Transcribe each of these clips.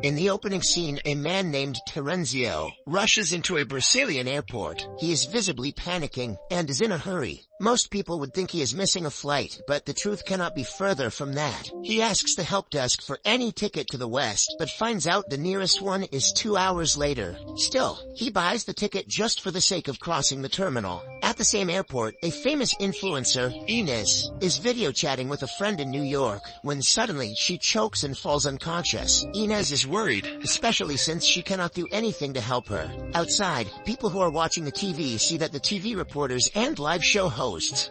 In the opening scene, a man named Terenzio rushes into a Brazilian airport. He is visibly panicking and is in a hurry. Most people would think he is missing a flight, but the truth cannot be further from that. He asks the help desk for any ticket to the west, but finds out the nearest one is 2 hours later. Still, he buys the ticket just for the sake of crossing the terminal. At the same airport, a famous influencer, Inez, is video chatting with a friend in New York when suddenly she chokes and falls unconscious. Inez is worried, especially since she cannot do anything to help her. Outside, people who are watching the TV see that the TV reporters and live show hosts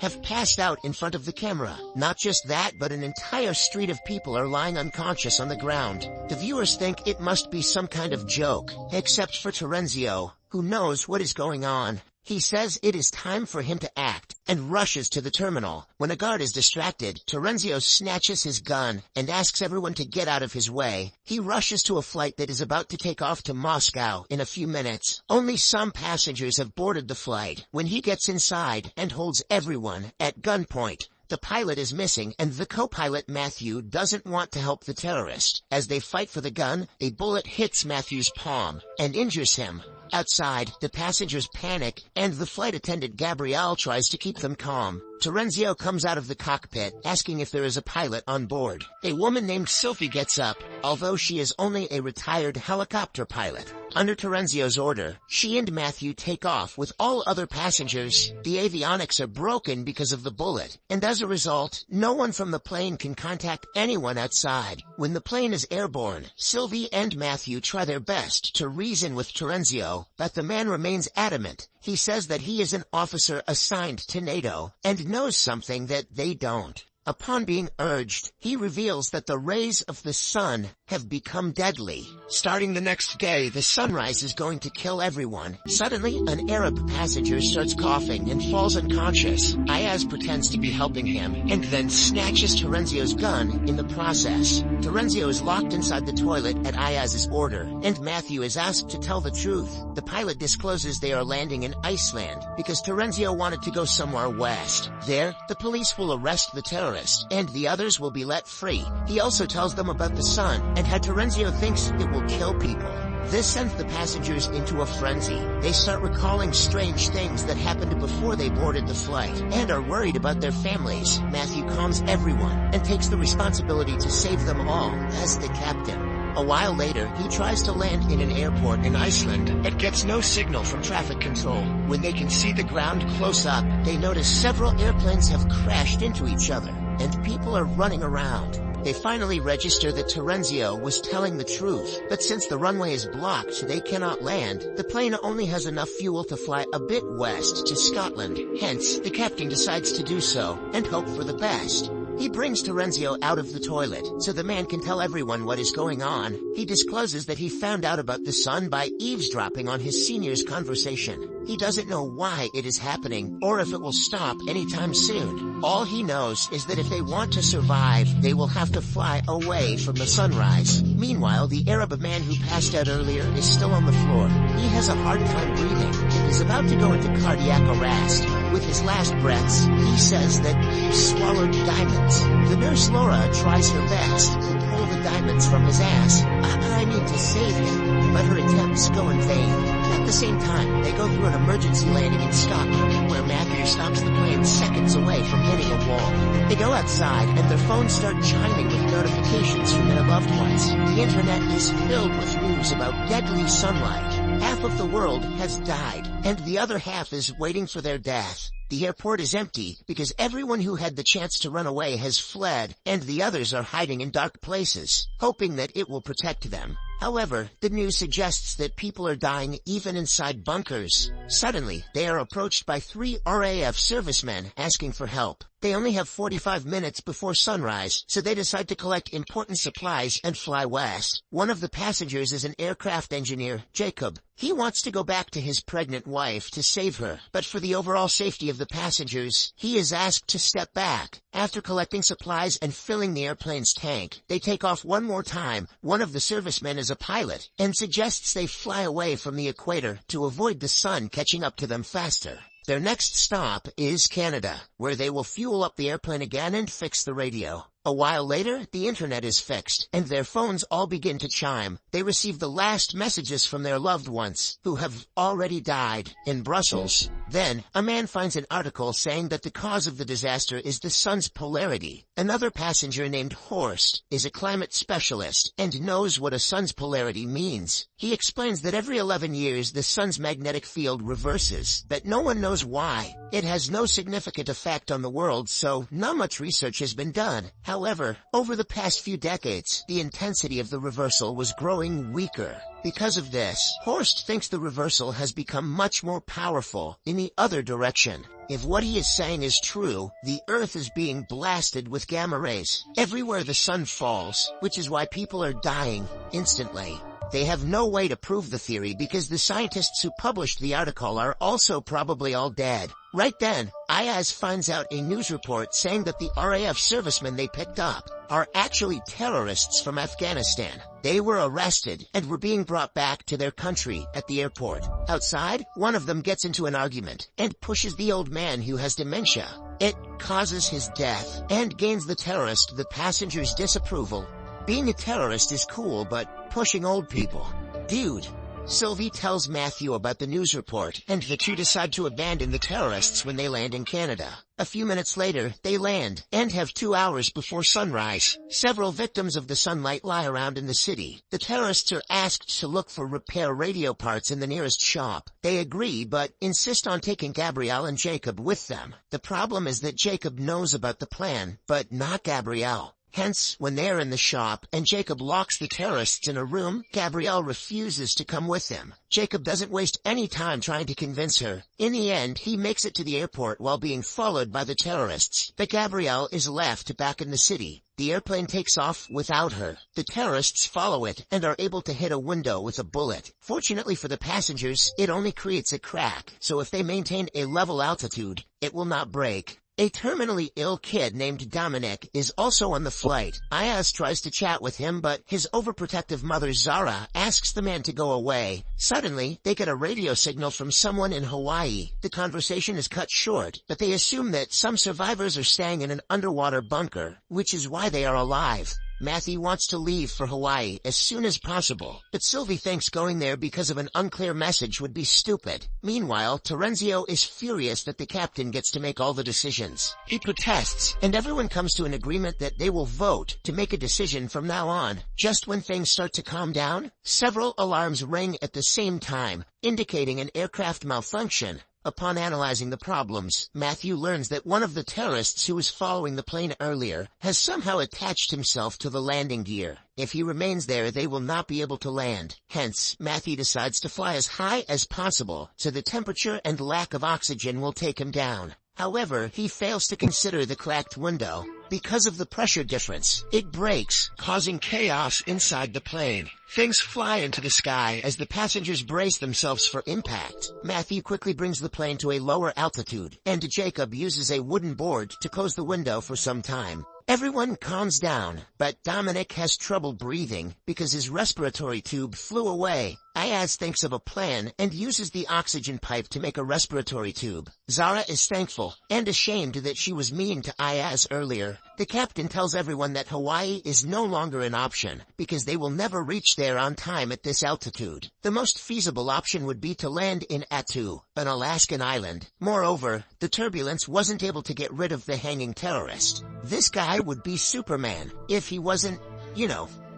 have passed out in front of the camera. Not just that, but an entire street of people are lying unconscious on the ground. The viewers think it must be some kind of joke, except for Terenzio, who knows what is going on. He says it is time for him to act, and rushes to the terminal. When a guard is distracted, Terenzio snatches his gun and asks everyone to get out of his way. He rushes to a flight that is about to take off to Moscow in a few minutes. Only some passengers have boarded the flight. When he gets inside and holds everyone at gunpoint, the pilot is missing, and the co-pilot Matthew doesn't want to help the terrorist. As they fight for the gun, a bullet hits Matthew's palm and injures him. Outside, the passengers panic, and the flight attendant Gabrielle tries to keep them calm. Terenzio comes out of the cockpit, asking if there is a pilot on board. A woman named Sylvie gets up, although she is only a retired helicopter pilot. Under Terenzio's order, she and Matthew take off with all other passengers. The avionics are broken because of the bullet, and as a result, no one from the plane can contact anyone outside. When the plane is airborne, Sylvie and Matthew try their best to reason with Terenzio, but the man remains adamant. He says that he is an officer assigned to NATO, and knows something that they don't. Upon being urged, he reveals that the rays of the sun have become deadly. Starting the next day, the sunrise is going to kill everyone. Suddenly, an Arab passenger starts coughing and falls unconscious. Ayaz pretends to be helping him, and then snatches Terenzio's gun in the process. Terenzio is locked inside the toilet at Ayaz's order, and Matthew is asked to tell the truth. The pilot discloses they are landing in Iceland, because Terenzio wanted to go somewhere west. There, the police will arrest the terrorist, and the others will be let free. He also tells them about the sun, and how Terenzio thinks it will kill people. This sends the passengers into a frenzy. They start recalling strange things that happened before they boarded the flight, and are worried about their families. Matthew calms everyone, and takes the responsibility to save them all, as the captain. A while later, he tries to land in an airport in Iceland, but gets no signal from traffic control. When they can see the ground close up, they notice several airplanes have crashed into each other, and people are running around. They finally register that Terenzio was telling the truth, but since the runway is blocked, they cannot land. The plane only has enough fuel to fly a bit west to Scotland. Hence, the captain decides to do so, and hope for the best. He brings Terenzio out of the toilet, so the man can tell everyone what is going on. He discloses that he found out about the sun by eavesdropping on his senior's conversation. He doesn't know why it is happening, or if it will stop anytime soon. All he knows is that if they want to survive, they will have to fly away from the sunrise. Meanwhile, the Arab man who passed out earlier is still on the floor. He has a hard time breathing, and is about to go into cardiac arrest. With his last breaths, he says that he swallowed diamonds. The nurse Laura tries her best to pull the diamonds from his ass. I mean to save him, but her attempts go in vain. At the same time, they go through an emergency landing in Scotland, where Matthew stops the plane seconds away from hitting a wall. They go outside, and their phones start chiming with notifications from their loved ones. The internet is filled with news about deadly sunlight. Half of the world has died, and the other half is waiting for their death. The airport is empty because everyone who had the chance to run away has fled, and the others are hiding in dark places, hoping that it will protect them. However, the news suggests that people are dying even inside bunkers. Suddenly, they are approached by 3 RAF servicemen asking for help. They only have 45 minutes before sunrise, so they decide to collect important supplies and fly west. One of the passengers is an aircraft engineer, Jacob. He wants to go back to his pregnant wife to save her, but for the overall safety of the passengers, he is asked to step back. After collecting supplies and filling the airplane's tank, they take off one more time. One of the servicemen is a pilot, and suggests they fly away from the equator to avoid the sun catching up to them faster. Their next stop is Canada, where they will fuel up the airplane again and fix the radio. A while later, the internet is fixed, and their phones all begin to chime. They receive the last messages from their loved ones, who have already died, in Brussels. Then, a man finds an article saying that the cause of the disaster is the sun's polarity. Another passenger named Horst is a climate specialist and knows what a sun's polarity means. He explains that every 11 years the sun's magnetic field reverses, but no one knows why. It has no significant effect on the world, so not much research has been done. However, over the past few decades, the intensity of the reversal was growing weaker. Because of this, Horst thinks the reversal has become much more powerful in the other direction. If what he is saying is true, the Earth is being blasted with gamma rays everywhere the sun falls, which is why people are dying instantly. They have no way to prove the theory because the scientists who published the article are also probably all dead. Right then, Ayaz finds out a news report saying that the RAF servicemen they picked up are actually terrorists from Afghanistan. They were arrested and were being brought back to their country at the airport. Outside, one of them gets into an argument and pushes the old man who has dementia. It causes his death and gains the terrorist the passenger's disapproval. Being a terrorist is cool, but pushing old people. Dude. Sylvie tells Matthew about the news report, and the two decide to abandon the terrorists when they land in Canada. A few minutes later, they land, and have 2 hours before sunrise. Several victims of the sunlight lie around in the city. The terrorists are asked to look for repair radio parts in the nearest shop. They agree, but insist on taking Gabrielle and Jacob with them. The problem is that Jacob knows about the plan, but not Gabrielle. Hence, when they're in the shop and Jacob locks the terrorists in a room, Gabrielle refuses to come with him. Jacob doesn't waste any time trying to convince her. In the end, he makes it to the airport while being followed by the terrorists, but Gabrielle is left back in the city. The airplane takes off without her. The terrorists follow it and are able to hit a window with a bullet. Fortunately for the passengers, it only creates a crack, so if they maintain a level altitude, it will not break. A terminally ill kid named Dominic is also on the flight. Ayaz tries to chat with him, but his overprotective mother Zara asks the man to go away. Suddenly, they get a radio signal from someone in Hawaii. The conversation is cut short, but they assume that some survivors are staying in an underwater bunker, which is why they are alive. Matthew wants to leave for Hawaii as soon as possible, but Sylvie thinks going there because of an unclear message would be stupid. Meanwhile, Terenzio is furious that the captain gets to make all the decisions. He protests, and everyone comes to an agreement that they will vote to make a decision from now on. Just when things start to calm down, several alarms ring at the same time, indicating an aircraft malfunction. Upon analyzing the problems, Matthew learns that one of the terrorists who was following the plane earlier has somehow attached himself to the landing gear. If he remains there, they will not be able to land. Hence, Matthew decides to fly as high as possible, so the temperature and lack of oxygen will take him down. However, he fails to consider the cracked window. Because of the pressure difference, it breaks, causing chaos inside the plane. Things fly into the sky as the passengers brace themselves for impact. Matthew quickly brings the plane to a lower altitude, and Jacob uses a wooden board to close the window for some time. Everyone calms down, but Dominic has trouble breathing because his respiratory tube flew away. Ayaz thinks of a plan and uses the oxygen pipe to make a respiratory tube. Zara is thankful and ashamed that she was mean to Ayaz earlier. The captain tells everyone that Hawaii is no longer an option because they will never reach there on time at this altitude. The most feasible option would be to land in Attu, an Alaskan island. Moreover, the turbulence wasn't able to get rid of the hanging terrorist. This guy would be Superman if he wasn't,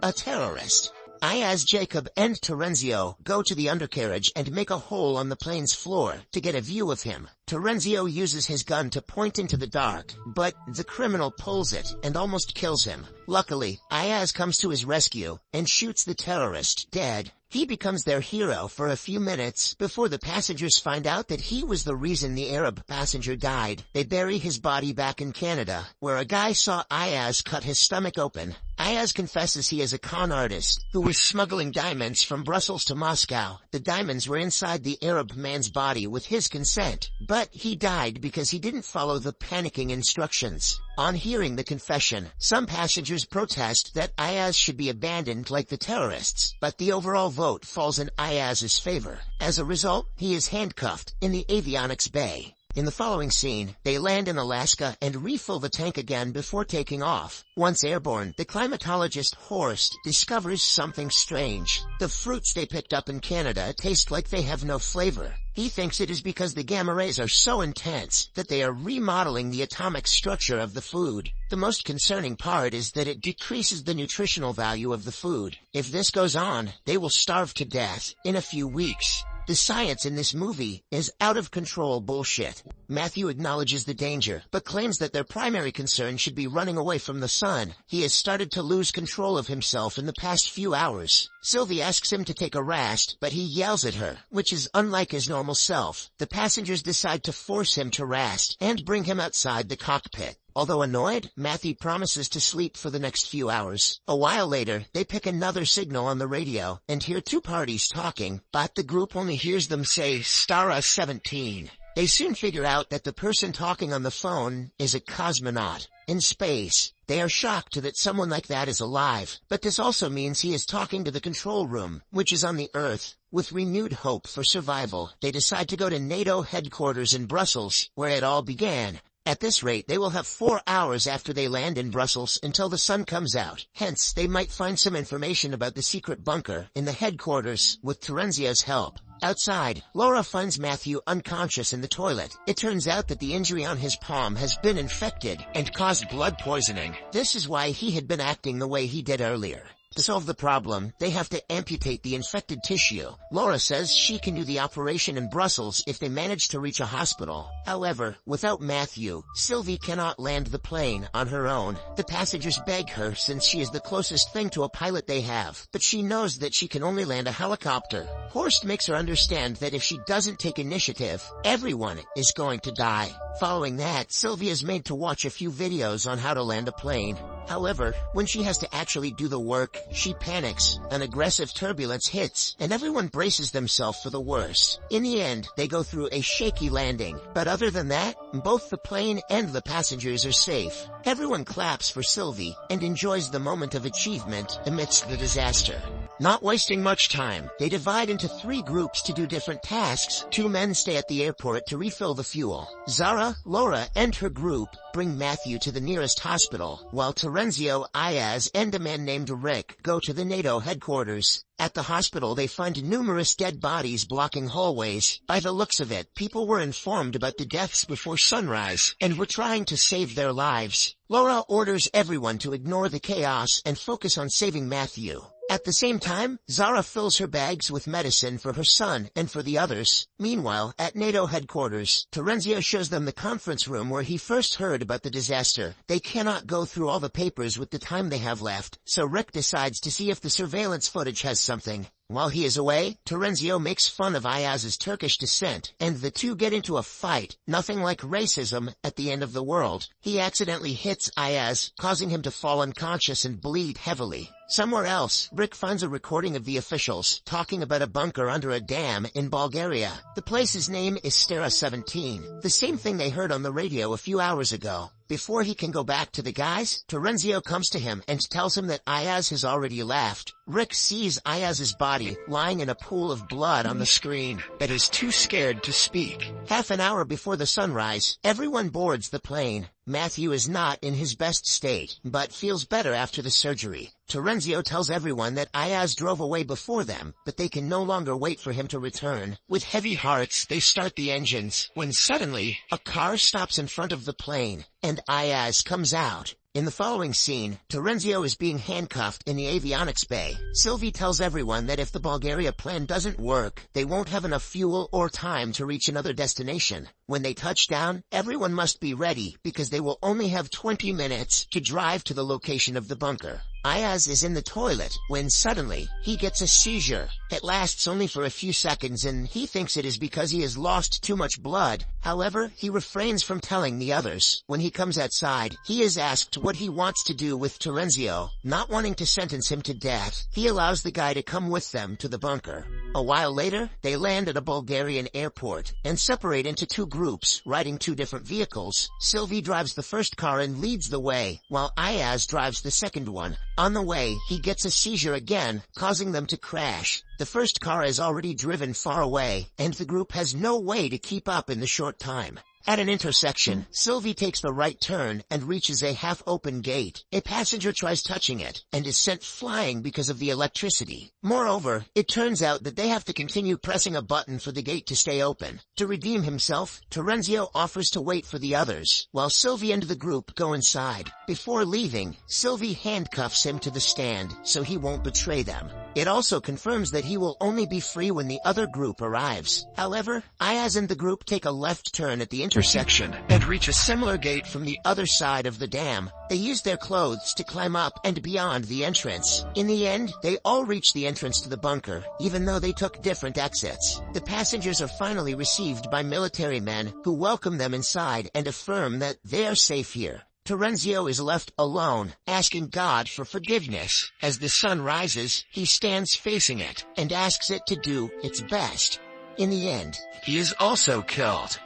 a terrorist. Ayaz, Jacob, and Terenzio go to the undercarriage and make a hole on the plane's floor to get a view of him. Terenzio uses his gun to point into the dark, but the criminal pulls it and almost kills him. Luckily, Ayaz comes to his rescue and shoots the terrorist dead. He becomes their hero for a few minutes before the passengers find out that he was the reason the Arab passenger died. They bury his body back in Canada, where a guy saw Ayaz cut his stomach open. Ayaz confesses he is a con artist who was smuggling diamonds from Brussels to Moscow. The diamonds were inside the Arab man's body with his consent, but he died because he didn't follow the panicking instructions. On hearing the confession, some passengers protest that Ayaz should be abandoned like the terrorists, but the overall vote falls in Ayaz's favor. As a result, he is handcuffed in the avionics bay. In the following scene, they land in Alaska and refill the tank again before taking off. Once airborne, the climatologist Horst discovers something strange. The fruits they picked up in Canada taste like they have no flavor. He thinks it is because the gamma rays are so intense that they are remodeling the atomic structure of the food. The most concerning part is that it decreases the nutritional value of the food. If this goes on, they will starve to death in a few weeks. The science in this movie is out-of-control bullshit. Matthew acknowledges the danger, but claims that their primary concern should be running away from the sun. He has started to lose control of himself in the past few hours. Sylvie asks him to take a rest, but he yells at her, which is unlike his normal self. The passengers decide to force him to rest and bring him outside the cockpit. Although annoyed, Matthew promises to sleep for the next few hours. A while later, they pick another signal on the radio and hear two parties talking, but the group only hears them say Stara 17. They soon figure out that the person talking on the phone is a cosmonaut. In space, they are shocked that someone like that is alive, but this also means he is talking to the control room, which is on the Earth. With renewed hope for survival, they decide to go to NATO headquarters in Brussels, where it all began. At this rate, they will have 4 hours after they land in Brussels until the sun comes out. Hence, they might find some information about the secret bunker in the headquarters with Terenzio's help. Outside, Laura finds Matthew unconscious in the toilet. It turns out that the injury on his palm has been infected and caused blood poisoning. This is why he had been acting the way he did earlier. To solve the problem, they have to amputate the infected tissue. Laura says she can do the operation in Brussels if they manage to reach a hospital. However, without Matthew, Sylvie cannot land the plane on her own. The passengers beg her since she is the closest thing to a pilot they have, but she knows that she can only land a helicopter. Horst makes her understand that if she doesn't take initiative, everyone is going to die. Following that, Sylvie is made to watch a few videos on how to land a plane. However, when she has to actually do the work, she panics. An aggressive turbulence hits, and everyone braces themselves for the worst. In the end, they go through a shaky landing, but other than that, both the plane and the passengers are safe. Everyone claps for Sylvie and enjoys the moment of achievement amidst the disaster. Not wasting much time, they divide into 3 groups to do different tasks. 2 men stay at the airport to refill the fuel. Zara, Laura, and her group bring Matthew to the nearest hospital, while Terenzio, Ayaz, and a man named Rick go to the NATO headquarters. At the hospital they find numerous dead bodies blocking hallways. By the looks of it, people were informed about the deaths before sunrise, and were trying to save their lives. Laura orders everyone to ignore the chaos and focus on saving Matthew. At the same time, Zara fills her bags with medicine for her son and for the others. Meanwhile, at NATO headquarters, Terenzio shows them the conference room where he first heard about the disaster. They cannot go through all the papers with the time they have left, so Rick decides to see if the surveillance footage has something. While he is away, Terenzio makes fun of Ayaz's Turkish descent, and the two get into a fight, nothing like racism at the end of the world. He accidentally hits Ayaz, causing him to fall unconscious and bleed heavily. Somewhere else, Rick finds a recording of the officials talking about a bunker under a dam in Bulgaria. The place's name is Stara 17, the same thing they heard on the radio a few hours ago. Before he can go back to the guys, Terenzio comes to him and tells him that Ayaz has already left. Rick sees Ayaz's body lying in a pool of blood on the screen, but is too scared to speak. Half an hour before the sunrise, everyone boards the plane. Matthew is not in his best state, but feels better after the surgery. Terenzio tells everyone that Ayaz drove away before them, but they can no longer wait for him to return. With heavy hearts, they start the engines, when suddenly, a car stops in front of the plane, and Ayaz comes out. In the following scene, Terenzio is being handcuffed in the avionics bay. Sylvie tells everyone that if the Bulgaria plan doesn't work, they won't have enough fuel or time to reach another destination. When they touch down, everyone must be ready because they will only have 20 minutes to drive to the location of the bunker. Ayaz is in the toilet when suddenly he gets a seizure. It lasts only for a few seconds and he thinks it is because he has lost too much blood. However, he refrains from telling the others. When he comes outside, he is asked what he wants to do with Terenzio. Not wanting to sentence him to death, he allows the guy to come with them to the bunker. A while later, they land at a Bulgarian airport and separate into 2 groups, riding 2 different vehicles. Sylvie drives the first car and leads the way, while Ayaz drives the second one. On the way, he gets a seizure again, causing them to crash. The first car is already driven far away, and the group has no way to keep up in the short time. At an intersection, Sylvie takes the right turn and reaches a half-open gate. A passenger tries touching it and is sent flying because of the electricity. Moreover, it turns out that they have to continue pressing a button for the gate to stay open. To redeem himself, Terenzio offers to wait for the others, while Sylvie and the group go inside. Before leaving, Sylvie handcuffs him to the stand so he won't betray them. It also confirms that he will only be free when the other group arrives. However, Ayaz and the group take a left turn at the intersection and reach a similar gate from the other side of the dam. They use their clothes to climb up and beyond the entrance. In the end, they all reach the entrance to the bunker, even though they took different exits. The passengers are finally received by military men who welcome them inside and affirm that they are safe here. Terenzio is left alone, asking God for forgiveness. As the sun rises, he stands facing it and asks it to do its best. In the end, he is also killed.